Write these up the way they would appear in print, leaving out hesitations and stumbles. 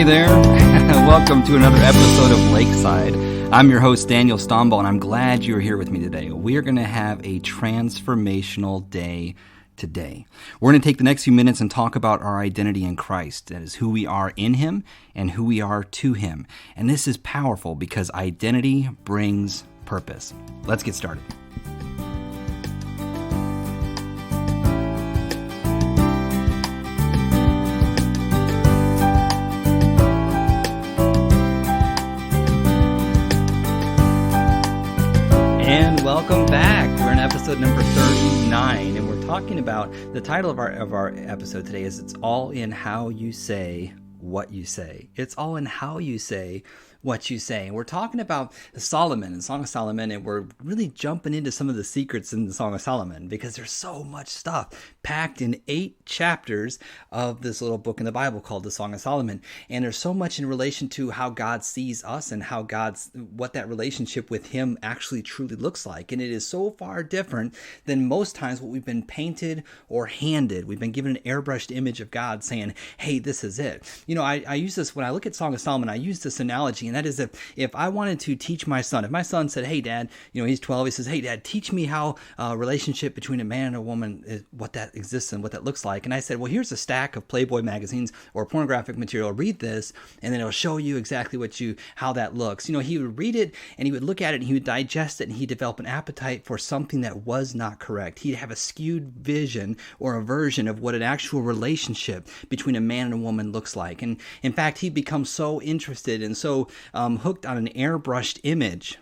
Hey there, welcome to another episode of Lakeside. I'm your host, Daniel Stomball, and I'm glad you're here with me today. We're going to have a transformational day today. We're going to take the next few minutes and talk about our identity in Christ. That is who we are in Him and who we are to Him. And this is powerful because identity brings purpose. Let's get started. And welcome back. We're in episode number 39, and we're talking about, the title of our episode today is It's All in How You Say What You Say. It's all in how you say what you say. And we're talking about Solomon and Song of Solomon, and we're really jumping into some of the secrets in the Song of Solomon because there's so much stuff packed in 8 chapters of this little book in the Bible called the Song of Solomon. And there's so much in relation to how God sees us and how what that relationship with Him actually truly looks like. And it is so far different than most times what we've been painted or handed. We've been given an airbrushed image of God saying, hey, this is it. You know, I use this when I look at Song of Solomon, I use this analogy, and that is if I wanted to teach my son, if my son said, hey, Dad, you know, he's 12, he says, hey, Dad, teach me how a relationship between a man and a woman, is, what that exists and what that looks like. And I said, well, here's a stack of Playboy magazines or pornographic material. Read this, and then it'll show you exactly how that looks. You know, he would read it, and he would look at it, and he would digest it, and he'd develop an appetite for something that was not correct. He'd have a skewed vision or a version of what an actual relationship between a man and a woman looks like. And in fact, he'd become so interested and so hooked on an airbrushed image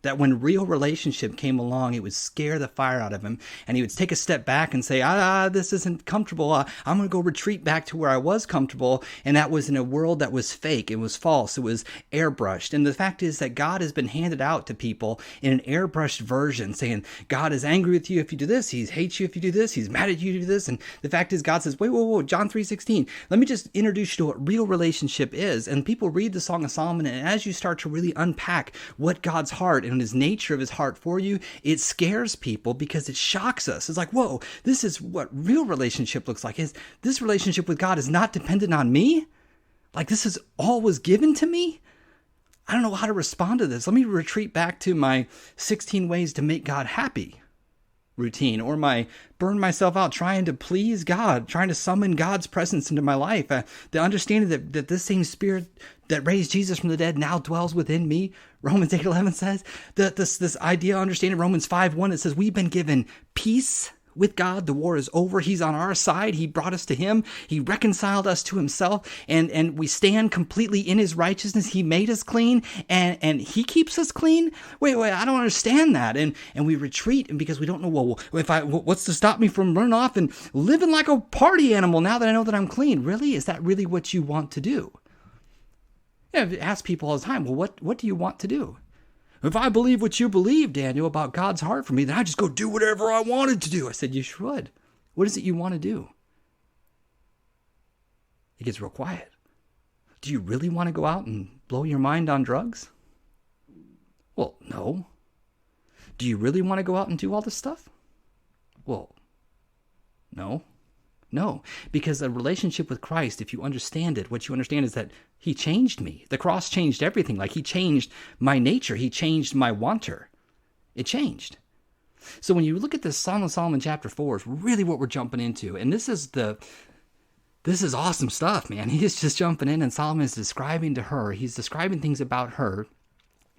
that when real relationship came along, it would scare the fire out of him, and he would take a step back and say, this isn't comfortable. I'm going to go retreat back to where I was comfortable, and that was in a world that was fake. It was false. It was airbrushed. And the fact is that God has been handed out to people in an airbrushed version, saying, God is angry with you if you do this. He hates you if you do this. He's mad at you if you do this. And the fact is, God says, whoa, John 3:16. Let me just introduce you to what real relationship is. And people read the Song of Solomon, and as you start to really unpack what God's heart and his nature of his heart for you, it scares people because it shocks us. It's like, whoa, this is what real relationship looks like. Is this relationship with God is not dependent on me? Like this is all was given to me? I don't know how to respond to this. Let me retreat back to my 16 ways to make God happy routine, or my burn myself out trying to please God, trying to summon God's presence into my life. The understanding that this same Spirit that raised Jesus from the dead now dwells within me. Romans 8:11 says that this idea, understanding Romans 5:1, it says we've been given peace with God. The war is over. He's on our side. He brought us to Him. He reconciled us to Himself, and we stand completely in His righteousness. He made us clean, and He keeps us clean. Wait, I don't understand that. And we retreat, and because we don't know, well, what's to stop me from running off and living like a party animal now that I know that I'm clean? Really? Is that really what you want to do? Yeah, I ask people all the time, well, what do you want to do? If I believe what you believe, Daniel, about God's heart for me, then I just go do whatever I wanted to do. I said, you should. What is it you want to do? It gets real quiet. Do you really want to go out and blow your mind on drugs? Well, no. Do you really want to go out and do all this stuff? Well, no. No, because a relationship with Christ, if you understand it, what you understand is that He changed me. The cross changed everything. Like He changed my nature. He changed my wanter. It changed. So when you look at this Song of Solomon chapter 4 is really what we're jumping into. And this is awesome stuff, man. He's just jumping in, and Solomon is describing to her. He's describing things about her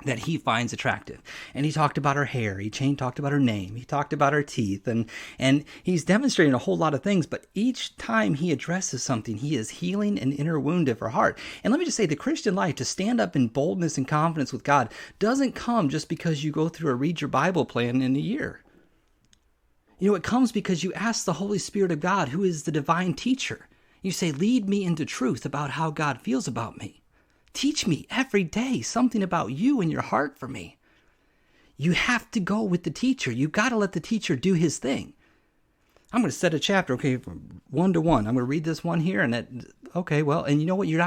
that he finds attractive. And he talked about her hair. He talked about her name. He talked about her teeth. And he's demonstrating a whole lot of things. But each time he addresses something, he is healing an inner wound of her heart. And let me just say, the Christian life, to stand up in boldness and confidence with God, doesn't come just because you go through a read your Bible plan in a year. You know, it comes because you ask the Holy Spirit of God, who is the divine teacher. You say, lead me into truth about how God feels about me. Teach me every day something about you and your heart for me. You have to go with the teacher. You've got to let the teacher do his thing. I'm going to set a chapter, okay, from 1 to 1. I'm going to read this one here, and that, okay, well, and you know what? You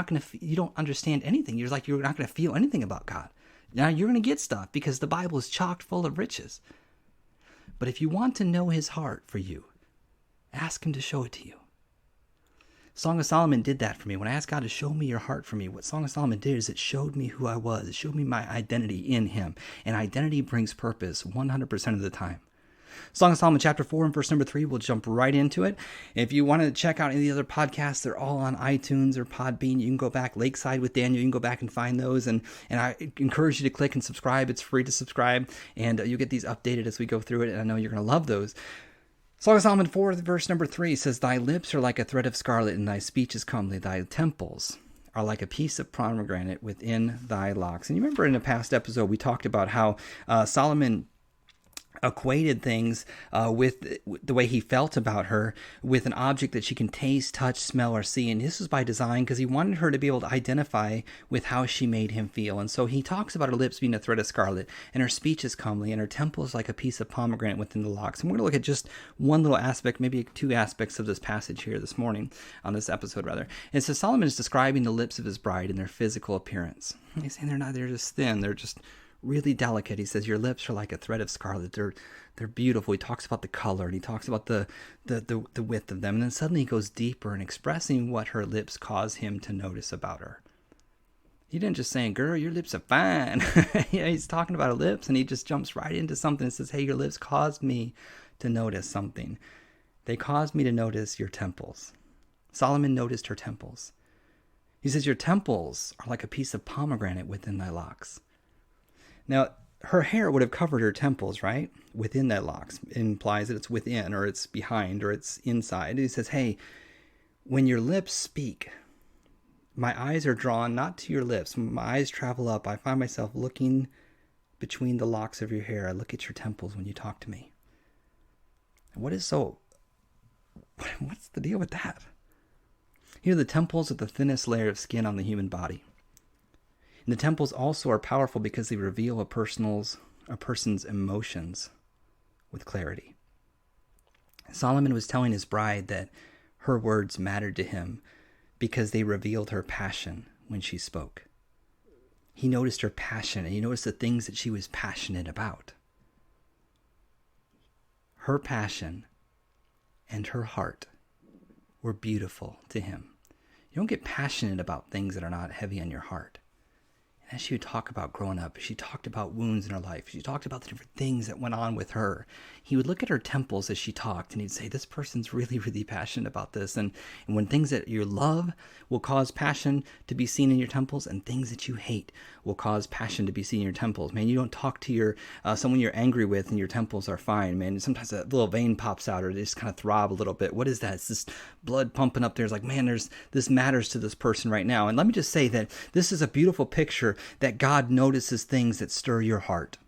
don't understand anything. You're not going to feel anything about God. Now you're going to get stuff because the Bible is chock full of riches. But if you want to know his heart for you, ask him to show it to you. Song of Solomon did that for me. When I asked God to show me your heart for me, what Song of Solomon did is it showed me who I was. It showed me my identity in him. And identity brings purpose 100% of the time. Song of Solomon chapter 4 and verse number 3, we'll jump right into it. If you want to check out any of the other podcasts, they're all on iTunes or Podbean. You can go back, Lakeside with Daniel, you can go back and find those. And I encourage you to click and subscribe. It's free to subscribe, and you get these updated as we go through it, and I know you're going to love those. Song of Solomon 4, verse number 3 says, Thy lips are like a thread of scarlet, and thy speech is comely. Thy temples are like a piece of pomegranate within thy locks. And you remember in a past episode, we talked about how Solomon equated things with the way he felt about her with an object that she can taste, touch, smell, or see. And this was by design because he wanted her to be able to identify with how she made him feel. And so he talks about her lips being a thread of scarlet, and her speech is comely, and her temple is like a piece of pomegranate within the locks. And we're going to look at just one little aspect, maybe two aspects of this passage here this morning, on this episode rather. And so Solomon is describing the lips of his bride and their physical appearance. He's saying they're just thin, they're just really delicate. He says your lips are like a thread of scarlet. They're beautiful. He talks about the color, and he talks about the width of them. And then suddenly he goes deeper in expressing what her lips cause him to notice about her. He didn't just say, girl, your lips are fine. He's talking about her lips, and he just jumps right into something and says, hey, your lips caused me to notice something. They caused me to notice your temples. Solomon noticed her temples. He says, your temples are like a piece of pomegranate within thy locks. Now, her hair would have covered her temples, right? Within that locks. It implies that it's within, or it's behind, or it's inside. And he says, hey, when your lips speak, my eyes are drawn not to your lips. My eyes travel up. I find myself looking between the locks of your hair. I look at your temples when you talk to me. What's the deal with that? The temples are the thinnest layer of skin on the human body. And the temples also are powerful because they reveal a person's emotions with clarity. Solomon was telling his bride that her words mattered to him because they revealed her passion when she spoke. He noticed her passion, and he noticed the things that she was passionate about. Her passion and her heart were beautiful to him. You don't get passionate about things that are not heavy on your heart. As she would talk about growing up, she talked about wounds in her life. She talked about the different things that went on with her. He would look at her temples as she talked, and he'd say, this person's really, really passionate about this. And when things that you love will cause passion to be seen in your temples, and things that you hate will cause passion to be seen in your temples. Man, you don't talk to someone you're angry with, and your temples are fine, man. Sometimes that little vein pops out, or they just kind of throb a little bit. What is that? It's this blood pumping up there. It's like, man, this matters to this person right now. And let me just say that this is a beautiful picture that God notices things that stir your heart.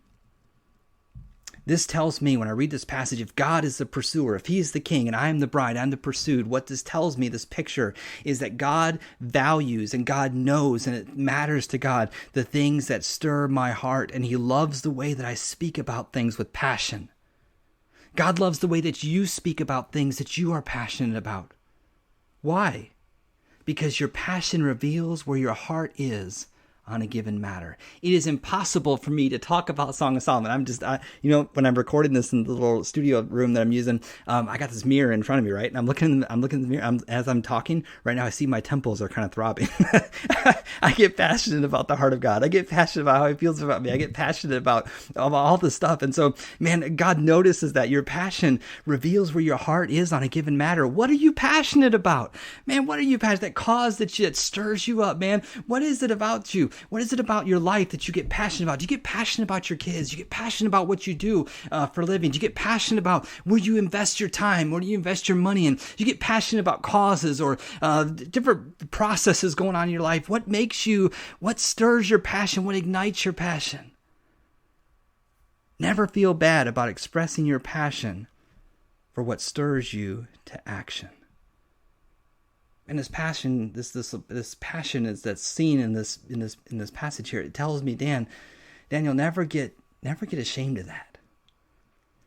This tells me when I read this passage, if God is the pursuer, if he is the king and I am the bride, I'm the pursued, what this tells me, this picture, is that God values and God knows, and it matters to God, the things that stir my heart, and he loves the way that I speak about things with passion. God loves the way that you speak about things that you are passionate about. Why? Because your passion reveals where your heart is on a given matter. It is impossible for me to talk about Song of Solomon. When I'm recording this in the little studio room that I'm using, I got this mirror in front of me, right? And I'm looking in the mirror. As I'm talking right now, I see my temples are kind of throbbing. I get passionate about the heart of God. I get passionate about how he feels about me. I get passionate about all this stuff. And so, man, God notices that your passion reveals where your heart is on a given matter. What are you passionate about? Man, what are you passionate? That cause that stirs you up, man. What is it about you? What is it about your life that you get passionate about? Do you get passionate about your kids? Do you get passionate about what you do for a living? Do you get passionate about where you invest your time? Where do you invest your money in? Do you get passionate about causes or different processes going on in your life? What stirs your passion? What ignites your passion? Never feel bad about expressing your passion for what stirs you to action. And this passion, this passion that's seen in this passage here. It tells me, Daniel, never get ashamed of that.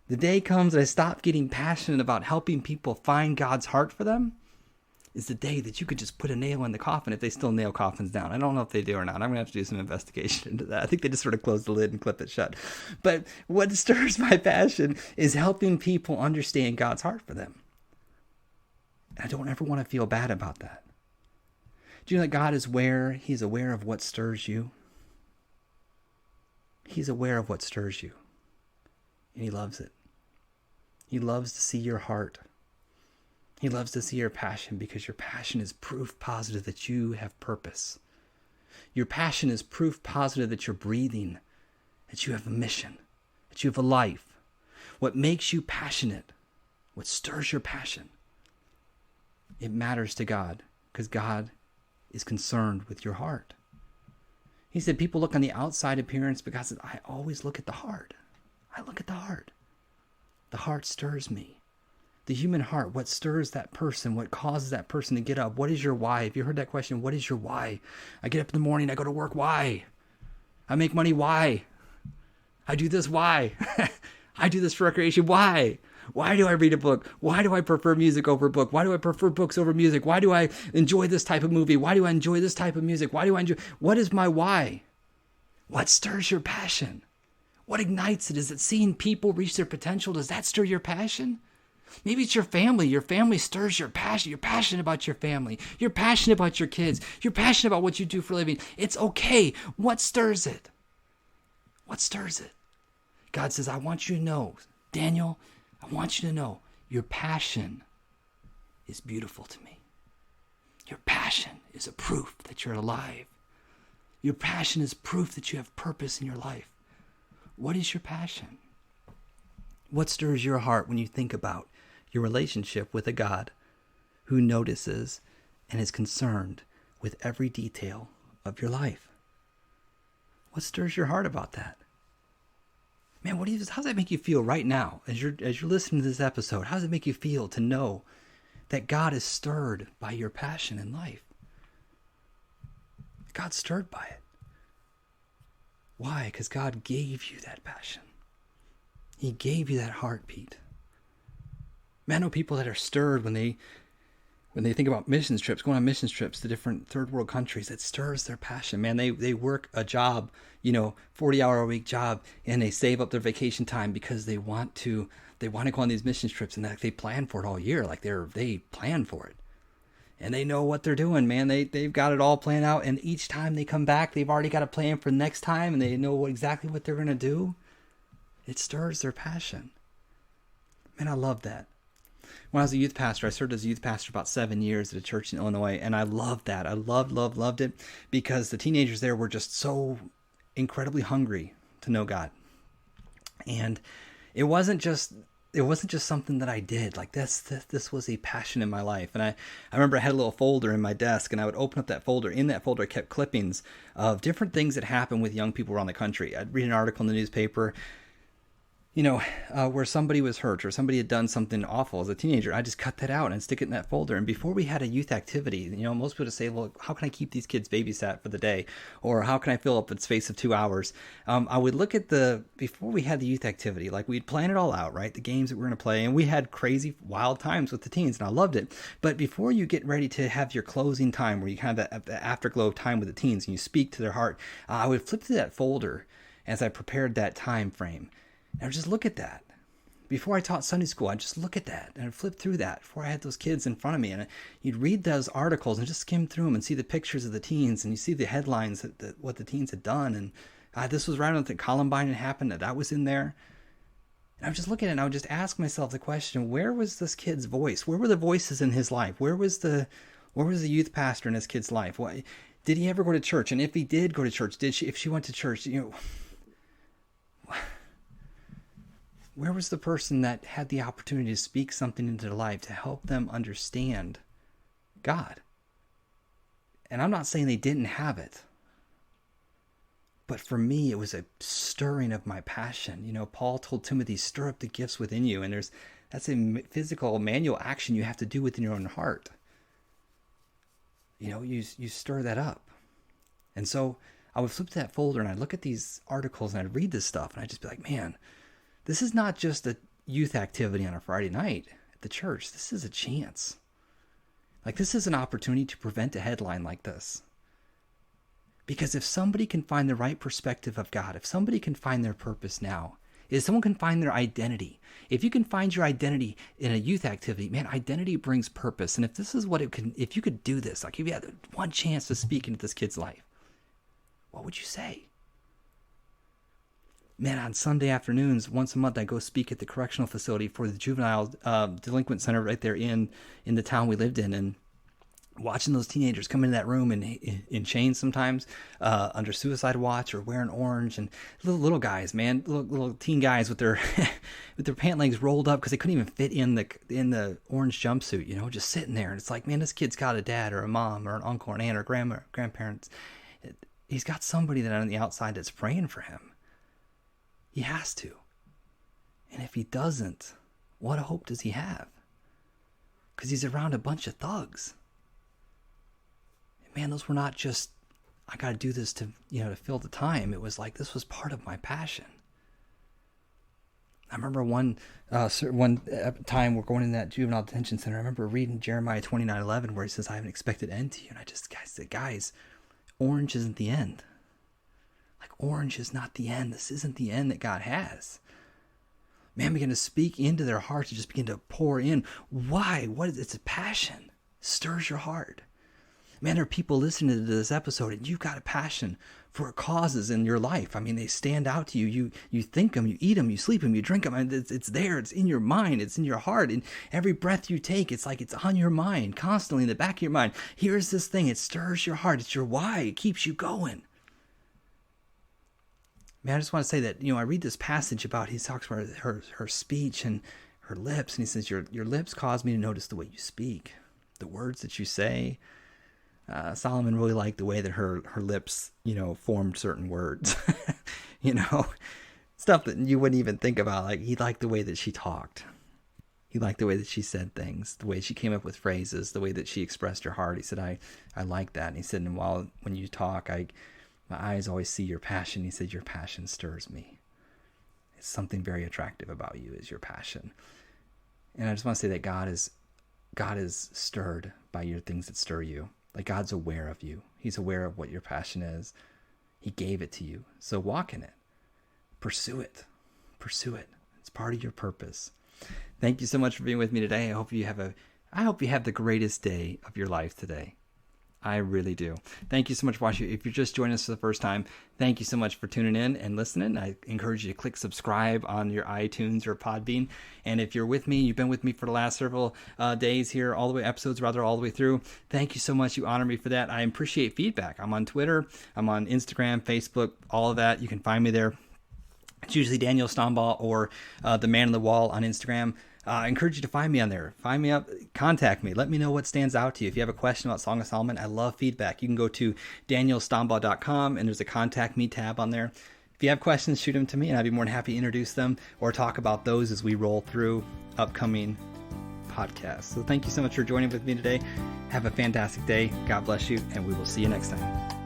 The day comes that I stop getting passionate about helping people find God's heart for them is the day that you could just put a nail in the coffin, if they still nail coffins down. I don't know if they do or not. I'm going to have to do some investigation into that. I think they just sort of close the lid and clip it shut. But what stirs my passion is helping people understand God's heart for them. And I don't ever want to feel bad about that. Do you know that God is aware? He's aware of what stirs you. He's aware of what stirs you. And he loves it. He loves to see your heart. He loves to see your passion, because your passion is proof positive that you have purpose. Your passion is proof positive that you're breathing, that you have a mission, that you have a life. What makes you passionate, what stirs your passion, it matters to God, because God is concerned with your heart. He said people look on the outside appearance, but God said, I always look at the heart. I look at the heart. The heart stirs me. The human heart, what stirs that person, what causes that person to get up? What is your why? Have you heard that question? What is your why? I get up in the morning, I go to work, why? I make money, why? I do this, why? I do this for recreation, why? Why do I read a book? Why do I prefer music over a book? Why do I prefer books over music? Why do I enjoy this type of movie? Why do I enjoy this type of music? Why do I enjoy? What is my why? What stirs your passion? What ignites it? Is it seeing people reach their potential? Does that stir your passion? Maybe it's your family. Your family stirs your passion. You're passionate about your family. You're passionate about your kids. You're passionate about what you do for a living. It's okay. What stirs it? What stirs it? God says, I want you to know, Daniel, I want you to know your passion is beautiful to me. Your passion is a proof that you're alive. Your passion is proof that you have purpose in your life. What is your passion? What stirs your heart when you think about your relationship with a God who notices and is concerned with every detail of your life? What stirs your heart about that? Man, how does that make you feel right now as you're listening to this episode? How does it make you feel to know that God is stirred by your passion in life? God's stirred by it. Why? Because God gave you that passion. He gave you that heartbeat. Man, I know people that are stirred when they think about missions trips, going on missions trips to different third world countries. It stirs their passion. Man, they work a job, 40-hour-a-week job, and they save up their vacation time because they want to go on these missions trips, and they plan for it all year. Like they plan for it. And they know what they're doing, man. They've got it all planned out, and each time they come back, they've already got a plan for the next time, and they know exactly what they're going to do. It stirs their passion. Man, I love that. When I was a youth pastor, I served as a youth pastor about 7 years at a church in Illinois, and I loved that. I loved it, because the teenagers there were just so incredibly hungry to know God. And it wasn't just something that I did. Like this was a passion in my life. And I remember I had a little folder in my desk, and I would open up that folder. In that folder, I kept clippings of different things that happened with young people around the country. I'd read an article in the newspaper, where somebody was hurt or somebody had done something awful as a teenager. I just cut that out and stick it in that folder. And before we had a youth activity, most people would say, well, how can I keep these kids babysat for the day? Or how can I fill up the space of 2 hours? I would look at before we had the youth activity, like we'd plan it all out, right? The games that we're going to play. And we had crazy, wild times with the teens, and I loved it. But before you get ready to have your closing time, where you kind of the afterglow of time with the teens and you speak to their heart, I would flip through that folder as I prepared that time frame. And I would just look at that. Before I taught Sunday school, I'd just look at that and I'd flip through that before I had those kids in front of me. And you'd read those articles and just skim through them and see the pictures of the teens, and you see the headlines that what the teens had done. And this was right on the Columbine had happened, that was in there. And I would just look at it and I would just ask myself the question, where was this kid's voice? Where were the voices in his life? Where was the youth pastor in his kid's life? Did he ever go to church? And if he did go to church, if she went to church, where was the person that had the opportunity to speak something into their life to help them understand God? And I'm not saying they didn't have it, but for me, it was a stirring of my passion. Paul told Timothy, stir up the gifts within you. And that's a physical manual action you have to do within your own heart. You stir that up. And so I would flip to that folder and I'd look at these articles and I'd read this stuff and I'd just be like, man, this is not just a youth activity on a Friday night at the church. This is a chance. Like, this is an opportunity to prevent a headline like this. Because if somebody can find the right perspective of God, if somebody can find their purpose now, is someone can find their identity. If you can find your identity in a youth activity, man, identity brings purpose. And if this is what if you could do this, like if you had one chance to speak into this kid's life, what would you say? Man, on Sunday afternoons, once a month, I go speak at the correctional facility for the juvenile delinquent center right there in the town we lived in. And watching those teenagers come into that room in chains sometimes, under suicide watch or wearing orange, and little guys, man, little teen guys with their with their pant legs rolled up because they couldn't even fit in the orange jumpsuit, you know, just sitting there. And it's like, man, this kid's got a dad or a mom or an uncle or an aunt or grandparents. He's got somebody that on the outside that's praying for him. He has to. And if he doesn't, what hope does he have? Because he's around a bunch of thugs. Man, those were not just, I got to do this to fill the time. It was like, this was part of my passion. I remember one time we're going in that juvenile detention center. I remember reading Jeremiah 29:11 where he says, I have an expected end to you. And I said, guys, orange isn't the end. Like, orange is not the end. This isn't the end that God has. Man, begin to speak into their hearts and just begin to pour in. Why? What is it? It's a passion. Stirs your heart. Man, there are people listening to this episode and you've got a passion for causes in your life. I mean, they stand out to you. You think them, you eat them, you sleep them, you drink them. I mean, it's there. It's in your mind. It's in your heart. And every breath you take, it's like it's on your mind, constantly in the back of your mind. Here's this thing. It stirs your heart. It's your why. It keeps you going. Man, I just want to say that, I read this passage about, he talks about her speech and her lips. And he says, your lips cause me to notice the way you speak, the words that you say. Solomon really liked the way that her lips, formed certain words, stuff that you wouldn't even think about. Like, he liked the way that she talked. He liked the way that she said things, the way she came up with phrases, the way that she expressed her heart. He said, I like that. And he said, and when you talk, my eyes always see your passion. He said, your passion stirs me. It's something very attractive about you is your passion. And I just want to say that God is stirred by your things that stir you. Like, God's aware of you. He's aware of what your passion is. He gave it to you. So walk in it. Pursue it. Pursue it. It's part of your purpose. Thank you so much for being with me today. I hope you have the greatest day of your life today. I really do. Thank you so much for watching. If you're just joining us for the first time, thank you so much for tuning in and listening. I encourage you to click subscribe on your iTunes or Podbean. And if you're with me, you've been with me for the last several days here, all the way through. Thank you so much. You honor me for that. I appreciate feedback. I'm on Twitter. I'm on Instagram, Facebook, all of that. You can find me there. It's usually Daniel Stombaugh or The Man on the Wall on Instagram. I encourage you to find me on there. Find me up, contact me. Let me know what stands out to you. If you have a question about Song of Solomon, I love feedback. You can go to danielstombaugh.com and there's a contact me tab on there. If you have questions, shoot them to me and I'd be more than happy to introduce them or talk about those as we roll through upcoming podcasts. So thank you so much for joining with me today. Have a fantastic day. God bless you, and we will see you next time.